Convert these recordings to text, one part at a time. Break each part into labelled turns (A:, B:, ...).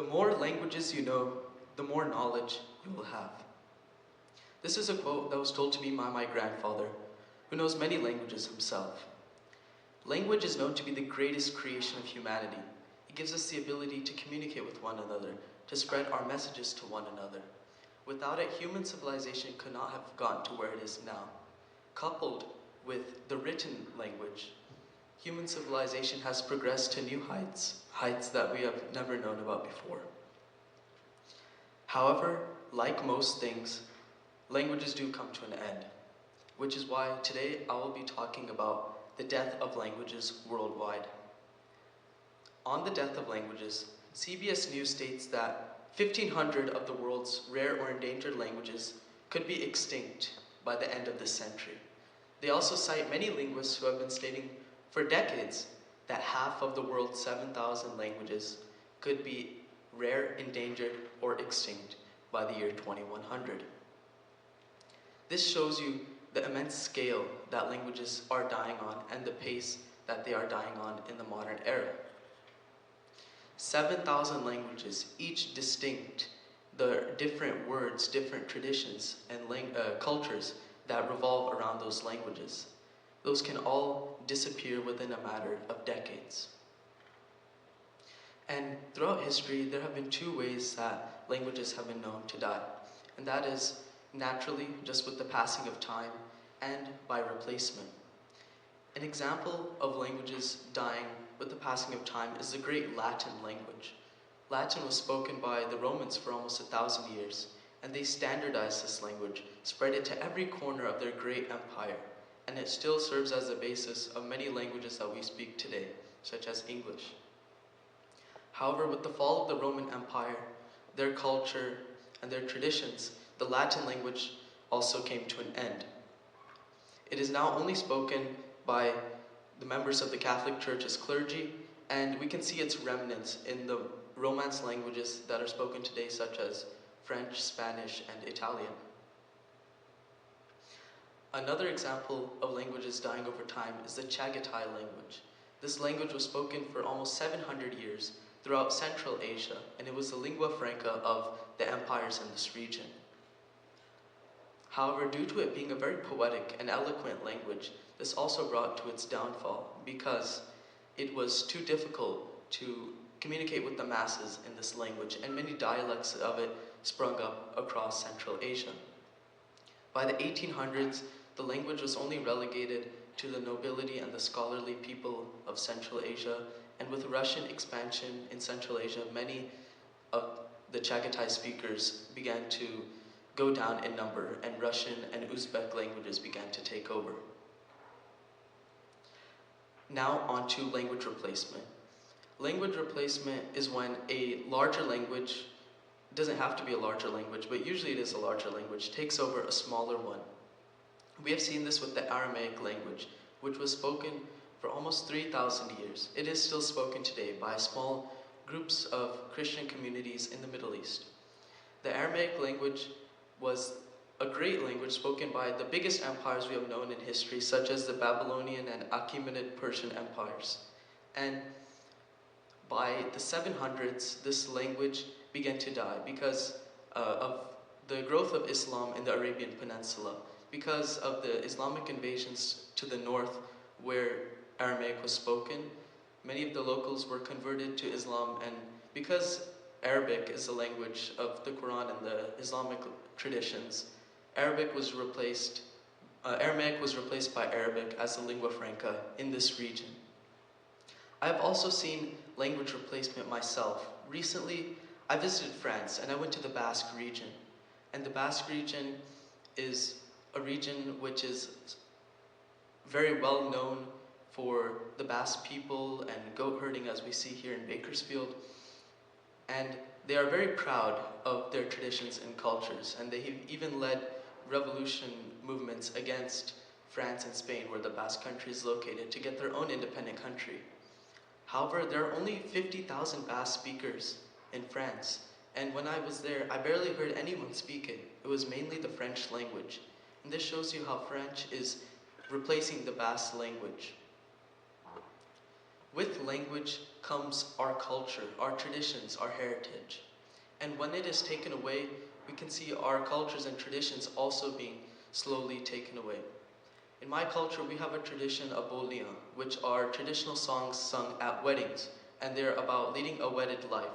A: The more languages you know, the more knowledge you will have. This is a quote that was told to me by my grandfather, who knows many languages himself. Language is known to be the greatest creation of humanity. It gives us the ability to communicate with one another, to spread our messages to one another. Without it, human civilization could not have gotten to where it is now. Coupled with the written language, human civilization has progressed to new heights that we have never known about before. However, like most things, languages do come to an end, which is why today I will be talking about the death of languages worldwide. On the death of languages, CBS News states that 1,500 of the world's rare or endangered languages could be extinct by the end of this century. They also cite many linguists who have been stating for decades that half of the world's 7,000 languages could be rare, endangered, or extinct by the year 2100. This shows you the immense scale that languages are dying on and the pace that they are dying on in the modern era. 7,000 languages, each distinct, the different words, different traditions, and cultures that revolve around those languages. Those can all disappear within a matter of decades. And throughout history, there have been two ways that languages have been known to die. And that is naturally, just with the passing of time, and by replacement. An example of languages dying with the passing of time is the great Latin language. Latin was spoken by the Romans for almost 1,000 years, and they standardized this language, spread it to every corner of their great empire, and it still serves as the basis of many languages that we speak today, such as English. However, with the fall of the Roman Empire, their culture and their traditions, the Latin language also came to an end. It is now only spoken by the members of the Catholic Church as clergy, and we can see its remnants in the Romance languages that are spoken today, such as French, Spanish, and Italian. Another example of languages dying over time is the Chagatai language. This language was spoken for almost 700 years throughout Central Asia, and it was the lingua franca of the empires in this region. However, due to it being a very poetic and eloquent language, this also brought to its downfall because it was too difficult to communicate with the masses in this language, and many dialects of it sprung up across Central Asia. By the 1800s, the language was only relegated to the nobility and the scholarly people of Central Asia, and with Russian expansion in Central Asia, many of the Chagatai speakers began to go down in number, and Russian and Uzbek languages began to take over. Now on to language replacement. Language replacement is when a larger language, doesn't have to be a larger language, but usually it is a larger language, takes over a smaller one. We have seen this with the Aramaic language, which was spoken for almost 3,000 years. It is still spoken today by small groups of Christian communities in the Middle East. The Aramaic language was a great language spoken by the biggest empires we have known in history, such as the Babylonian and Achaemenid Persian empires. And by the 700s, this language began to die because of the growth of Islam in the Arabian Peninsula, because of the Islamic invasions to the north where Aramaic was spoken. Many of the locals were converted to Islam, and because Arabic is the language of the Quran and the Islamic traditions, Aramaic was replaced by Arabic as the lingua franca in this region. I have also seen language replacement myself. Recently, I visited France and I went to the Basque region. And the Basque region is a region which is very well known for the Basque people and goat herding, as we see here in Bakersfield. And they are very proud of their traditions and cultures, and they have even led revolution movements against France and Spain, where the Basque country is located, to get their own independent country. However, there are only 50,000 Basque speakers in France, and when I was there, I barely heard anyone speak it. It was mainly the French language. And this shows you how French is replacing the Basque language. With language comes our culture, our traditions, our heritage. And when it is taken away, we can see our cultures and traditions also being slowly taken away. In my culture, we have a tradition of boliyan, which are traditional songs sung at weddings, and they're about leading a wedded life.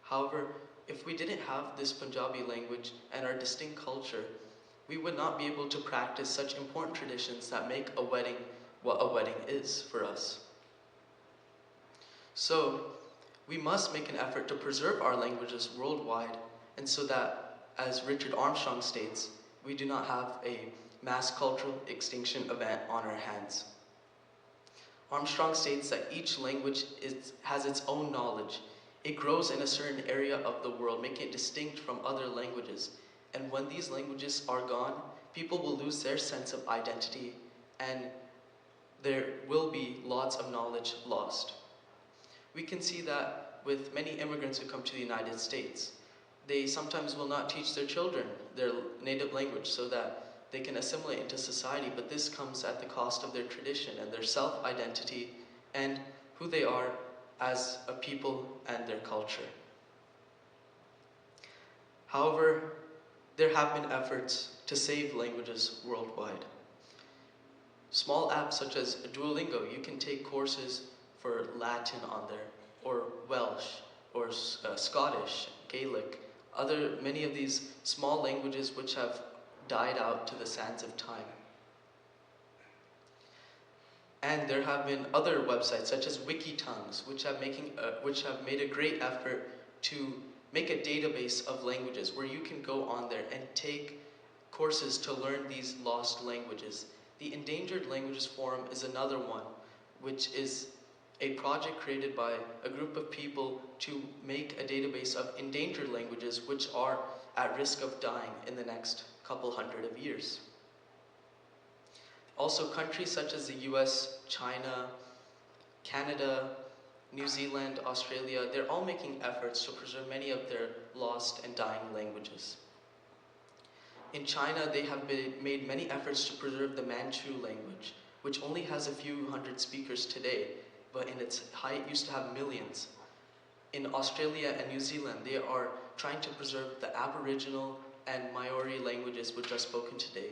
A: However, if we didn't have this Punjabi language and our distinct culture, we would not be able to practice such important traditions that make a wedding what a wedding is for us. So, we must make an effort to preserve our languages worldwide, and so that, as Richard Armstrong states, we do not have a mass cultural extinction event on our hands. Armstrong states that each language has its own knowledge. It grows in a certain area of the world, making it distinct from other languages. And when these languages are gone, people will lose their sense of identity, and there will be lots of knowledge lost. We can see that with many immigrants who come to the United States. They sometimes will not teach their children their native language so that they can assimilate into society, but this comes at the cost of their tradition and their self-identity and who they are as a people and their culture. However, there have been efforts to save languages worldwide. Small apps such as Duolingo, you can take courses for Latin on there, or Welsh, or Scottish, Gaelic, many of these small languages which have died out to the sands of time. And there have been other websites such as WikiTongues, which have made a great effort to make a database of languages where you can go on there and take courses to learn these lost languages. The Endangered Languages Forum is another one, which is a project created by a group of people to make a database of endangered languages which are at risk of dying in the next couple hundred of years. Also, countries such as the US, China, Canada, New Zealand, Australia, they're all making efforts to preserve many of their lost and dying languages. In China, they have made many efforts to preserve the Manchu language, which only has a few hundred speakers today, but in its height used to have millions. In Australia and New Zealand, they are trying to preserve the Aboriginal and Maori languages which are spoken today.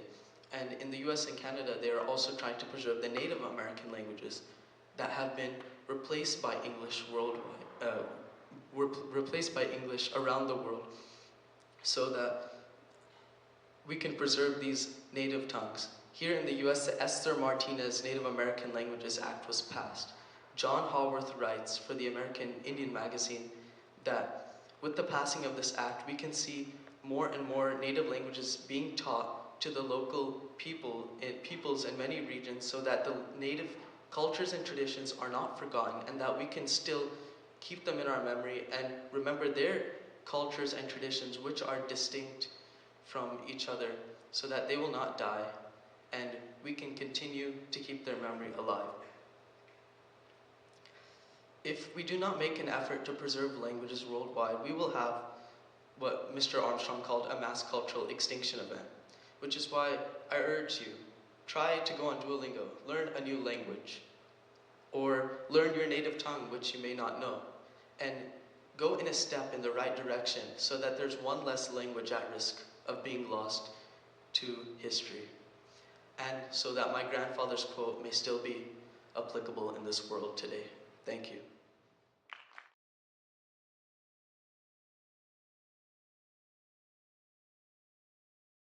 A: And in the US and Canada, they are also trying to preserve the Native American languages that have been replaced by English worldwide, replaced by English around the world, so that we can preserve these native tongues. Here in the US, the Esther Martinez Native American Languages Act was passed. John Haworth writes for the American Indian magazine that with the passing of this act, we can see more and more native languages being taught to the local peoples in many regions, so that the native cultures and traditions are not forgotten, and that we can still keep them in our memory and remember their cultures and traditions which are distinct from each other, so that they will not die and we can continue to keep their memory alive. If we do not make an effort to preserve languages worldwide, we will have what Mr. Armstrong called a mass cultural extinction event, which is why I urge you, try to go on Duolingo, learn a new language, or learn your native tongue, which you may not know, and go in a step in the right direction so that there's one less language at risk of being lost to history, and so that my grandfather's quote may still be applicable in this world today. Thank you.